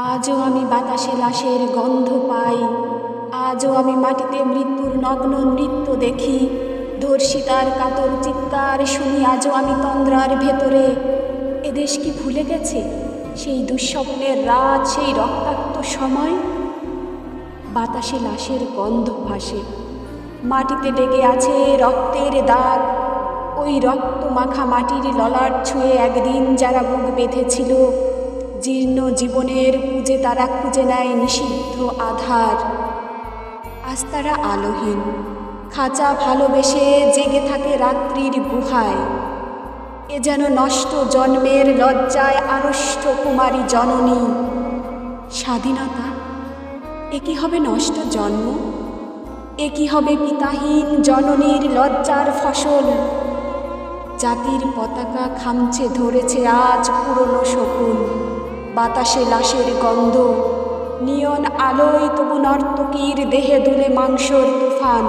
আজও আমি বাতাসে লাশের গন্ধ পাই, আজও আমি মাটিতে মৃত্যুর নগ্ন নৃত্য দেখি, ধর্ষিতার কাতর চিৎকার শুনি আজও আমি তন্দ্রার ভেতরে। এদেশ কি ভুলে গেছে সেই দুঃস্বপ্নের রাত, সেই রক্তাক্ত সময়? বাতাসে লাশের গন্ধ ভাসে, মাটিতে লেগে আছে রক্তের দাগ। ওই রক্ত মাখা মাটির ললাট ছুঁয়ে একদিন যারা বুক বেঁধেছিল, জীর্ণ জীবনের পুজে তারা খুঁজে নেয় নিষিদ্ধ আধার। আজ তারা আলোহীন, খাঁচা ভালোবেসে জেগে থাকে রাত্রির গুহায়। এ যেন নষ্ট জন্মের লজ্জায় আড়ষ্ট কুমারী জননী। স্বাধীনতা এ কি হবে নষ্ট জন্ম? এ কি হবে পিতাহীন জননীর লজ্জার ফসল? জাতির পতাকা খামচে ধরেছে আজ পুরনো শকুন। বাতাসে লাশের গন্ধ, নিয়ন আলোয় তবু নর্তকীর দেহে দুলে মাংসর তুফান।